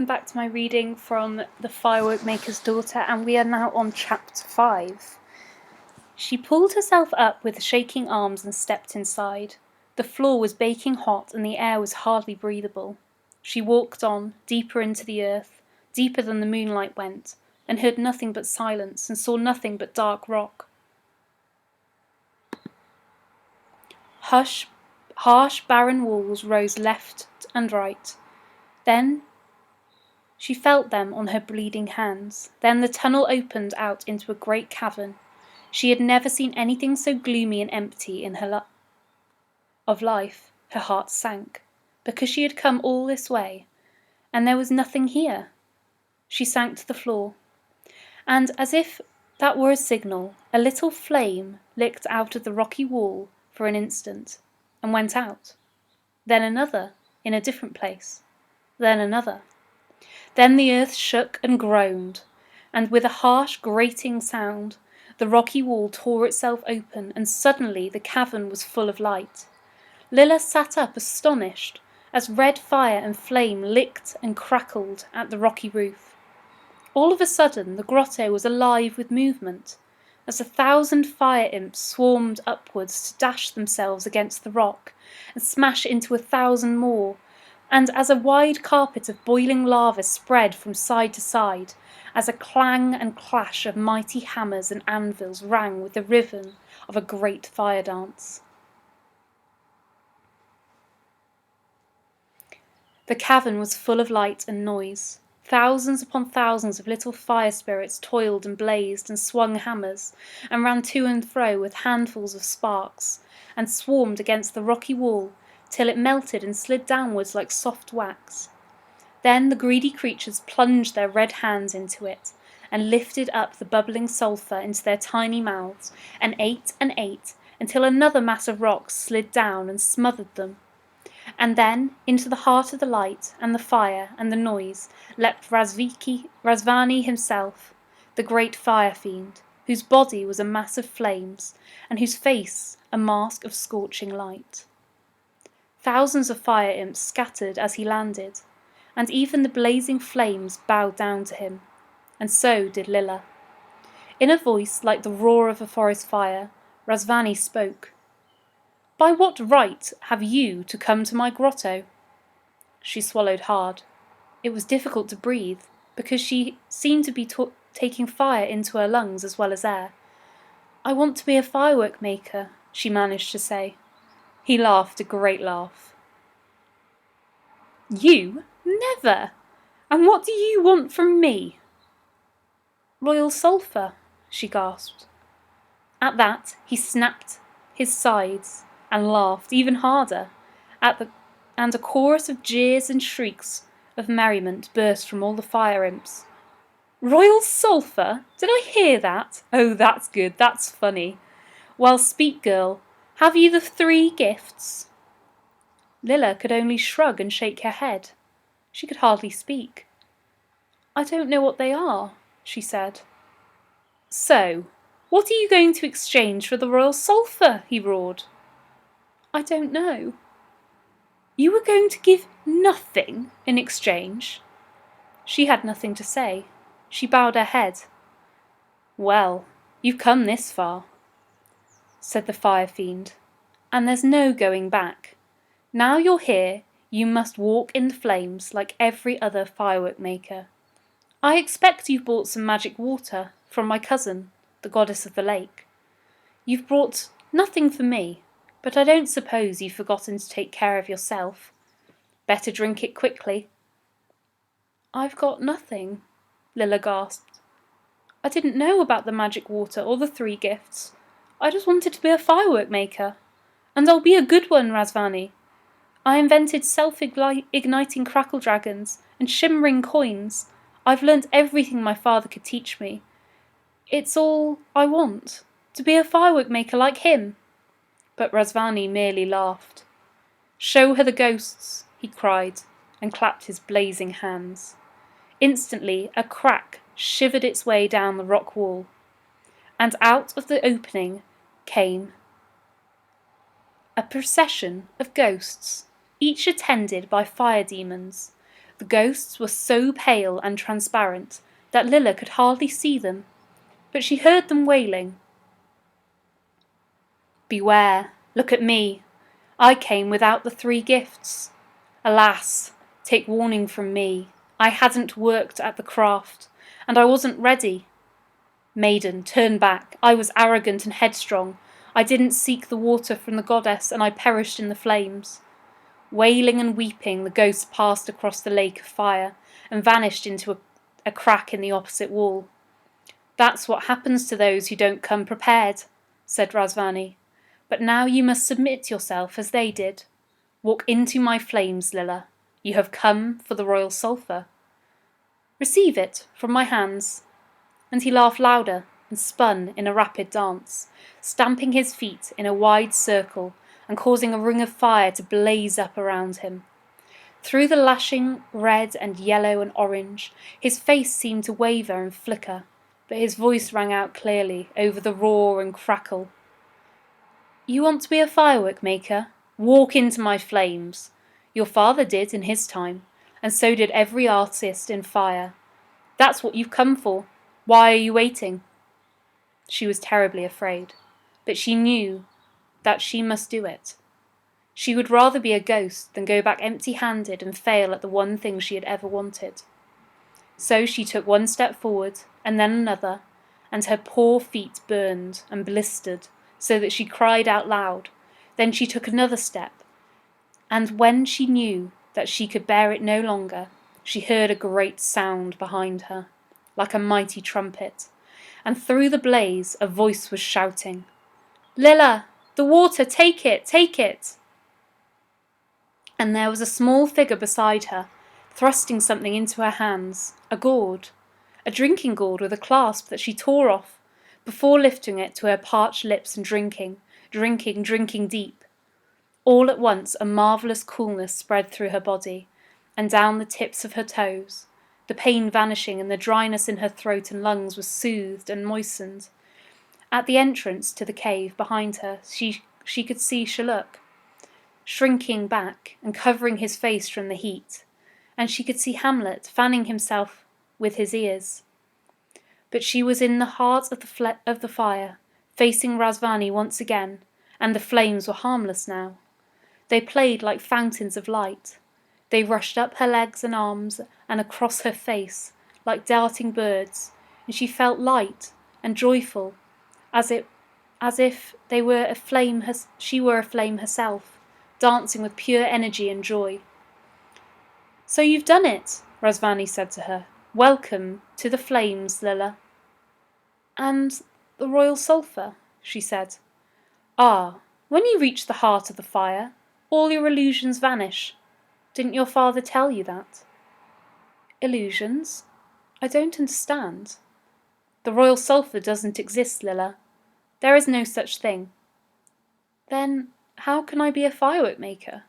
Back to my reading from The Firework Maker's Daughter, and we are now on chapter 5. She pulled herself up with shaking arms and stepped inside. The floor was baking hot and the air was hardly breathable. She walked on, deeper into the earth, deeper than the moonlight went, and heard nothing but silence and saw nothing but dark rock. Harsh, barren walls rose left and right. Then she felt them on her bleeding hands. Then the tunnel opened out into a great cavern. She had never seen anything so gloomy and empty in her of life. Her heart sank, because she had come all this way, and there was nothing here. She sank to the floor, and as if that were a signal, a little flame licked out of the rocky wall for an instant, and went out. Then another, in a different place. Then another. Then the earth shook and groaned, and with a harsh, grating sound, the rocky wall tore itself open, and suddenly the cavern was full of light. Lilla sat up astonished, as red fire and flame licked and crackled at the rocky roof. All of a sudden the grotto was alive with movement, as 1,000 fire imps swarmed upwards to dash themselves against the rock, and smash into 1,000 more, and as a wide carpet of boiling lava spread from side to side, as a clang and clash of mighty hammers and anvils rang with the rhythm of a great fire dance. The cavern was full of light and noise. Thousands upon thousands of little fire spirits toiled and blazed and swung hammers, and ran to and fro with handfuls of sparks, and swarmed against the rocky wall, till it melted and slid downwards like soft wax. Then the greedy creatures plunged their red hands into it, and lifted up the bubbling sulphur into their tiny mouths, and ate, until another mass of rocks slid down and smothered them. And then, into the heart of the light, and the fire, and the noise, leapt Razvani himself, the great fire fiend, whose body was a mass of flames, and whose face a mask of scorching light. Thousands of fire imps scattered as he landed, and even the blazing flames bowed down to him, and so did Lilla. In a voice like the roar of a forest fire, Razvani spoke. "By what right have you to come to my grotto?" She swallowed hard. It was difficult to breathe, because she seemed to be taking fire into her lungs as well as air. "I want to be a firework maker," she managed to say. He laughed a great laugh. "You? Never! And what do you want from me?" "Royal sulphur," she gasped. At that he snapped his sides and laughed even harder, and a chorus of jeers and shrieks of merriment burst from all the fire imps. "Royal sulphur? Did I hear that? Oh, that's good, that's funny. Well, speak, girl. Have you the 3 gifts?" Lilla could only shrug and shake her head. She could hardly speak. "I don't know what they are," she said. "So, what are you going to exchange for the royal sulphur?" he roared. "I don't know." "You were going to give nothing in exchange?" She had nothing to say. She bowed her head. "Well, you've come this far," said the fire fiend, "and there's no going back. Now you're here, you must walk in the flames like every other firework maker. I expect you've brought some magic water from my cousin, the goddess of the lake. You've brought nothing for me, but I don't suppose you've forgotten to take care of yourself. Better drink it quickly." "I've got nothing," Lilla gasped. "I didn't know about the magic water or the 3 gifts. I just wanted to be a firework maker. And I'll be a good one, Razvani. I invented self-igniting crackle dragons and shimmering coins. I've learnt everything my father could teach me. It's all I want, to be a firework maker like him." But Razvani merely laughed. "Show her the ghosts," he cried, and clapped his blazing hands. Instantly a crack shivered its way down the rock wall, and out of the opening came a procession of ghosts, each attended by fire demons. The ghosts were so pale and transparent that Lilla could hardly see them, but she heard them wailing. Beware, look at me. I came without the 3 gifts. Alas, take warning from me. I hadn't worked at the craft, and I wasn't ready. Maiden, turn back. I was arrogant and headstrong. I didn't seek the water from the goddess, and I perished in the flames. Wailing and weeping, the ghost passed across the lake of fire and vanished into a crack in the opposite wall. That's what happens to those who don't come prepared, said Razvani. But now you must submit yourself as they did. Walk into my flames, Lilla. You have come for the royal sulphur. Receive it from my hands. And he laughed louder and spun in a rapid dance, stamping his feet in a wide circle and causing a ring of fire to blaze up around him. Through the lashing red and yellow and orange, his face seemed to waver and flicker, but his voice rang out clearly over the roar and crackle. You want to be a firework maker? Walk into my flames. Your father did in his time, and so did every artist in fire. That's what you've come for. Why are you waiting? She was terribly afraid, but she knew that she must do it. She would rather be a ghost than go back empty-handed and fail at the one thing she had ever wanted. So she took one step forward, and then another, and her poor feet burned and blistered so that she cried out loud. Then she took another step, and when she knew that she could bear it no longer, she heard a great sound behind her, like a mighty trumpet, and through the blaze a voice was shouting, Lilla, the water, take it, take it! And there was a small figure beside her, thrusting something into her hands, a gourd, a drinking gourd with a clasp that she tore off, before lifting it to her parched lips and drinking deep. All at once a marvellous coolness spread through her body, and down the tips of her toes. The pain vanishing and the dryness in her throat and lungs was soothed and moistened. At the entrance to the cave behind her, she could see Shaluk, shrinking back and covering his face from the heat, and she could see Hamlet fanning himself with his ears. But she was in the heart of the fire, facing Razvani once again, and the flames were harmless now. They played like fountains of light. They rushed up her legs and arms and across her face like darting birds, and she felt light and joyful, as if they were a flame. She were a flame herself, dancing with pure energy and joy. So you've done it, Razvani said to her. Welcome to the flames, Lilla. And the royal sulphur, she said. Ah, when you reach the heart of the fire, all your illusions vanish. Didn't your father tell you that? Illusions? I don't understand. The royal sulphur doesn't exist, Lilla. There is no such thing. Then how can I be a firework maker?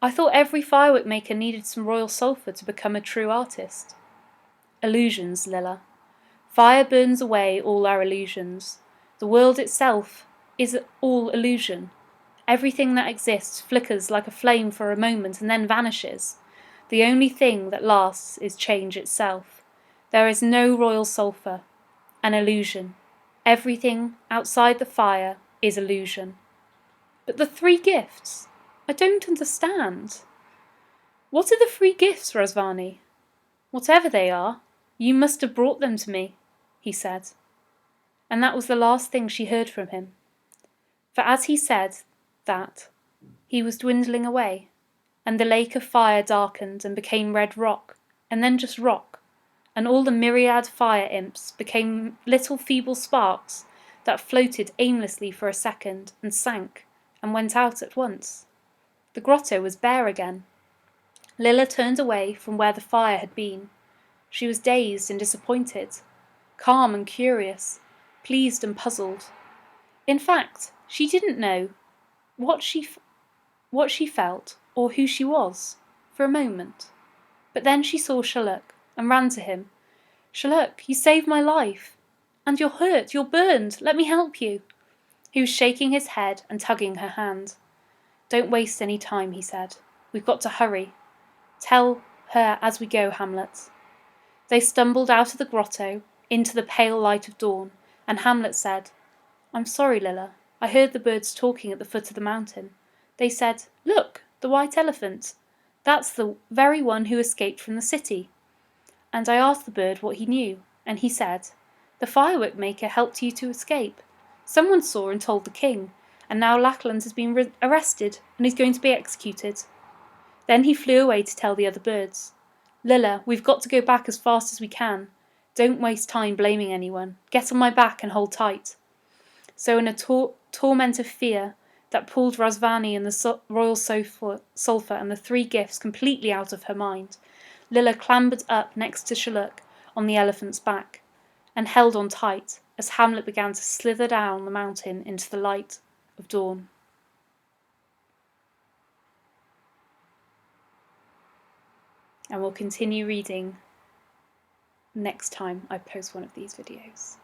I thought every firework maker needed some royal sulphur to become a true artist. Illusions, Lilla. Fire burns away all our illusions. The world itself is all illusion. Everything that exists flickers like a flame for a moment and then vanishes. The only thing that lasts is change itself. There is no royal sulphur, an illusion. Everything outside the fire is illusion. But the 3 gifts? I don't understand. What are the 3 gifts, Razvani? Whatever they are, you must have brought them to me, he said. And that was the last thing she heard from him. For as he said that, he was dwindling away, and the lake of fire darkened and became red rock, and then just rock, and all the myriad fire imps became little feeble sparks that floated aimlessly for a second and sank and went out at once. The grotto was bare again. Lilla turned away from where the fire had been. She was dazed and disappointed, calm and curious, pleased and puzzled. In fact, she didn't know what she felt or who she was for a moment. But then she saw Shaluk and ran to him. Shaluk, you saved my life. And you're hurt, you're burned. Let me help you. He was shaking his head and tugging her hand. Don't waste any time, he said. We've got to hurry. Tell her as we go, Hamlet." They stumbled out of the grotto, into the pale light of dawn, and Hamlet said, "I'm sorry, Lilla. I heard the birds talking at the foot of the mountain. They said, 'Look, the white elephant. That's the very one who escaped from the city.' And I asked the bird what he knew, and he said, 'The firework maker helped you to escape. Someone saw and told the king, and now Lackland has been arrested and is going to be executed.' Then he flew away to tell the other birds. Lilla, we've got to go back as fast as we can. Don't waste time blaming anyone. Get on my back and hold tight." So in a torment of fear that pulled Rasvani and the royal sulphur and the three gifts completely out of her mind, Lilla clambered up next to Shaluk on the elephant's back, and held on tight as Hamlet began to slither down the mountain into the light of dawn. And we'll continue reading next time I post one of these videos.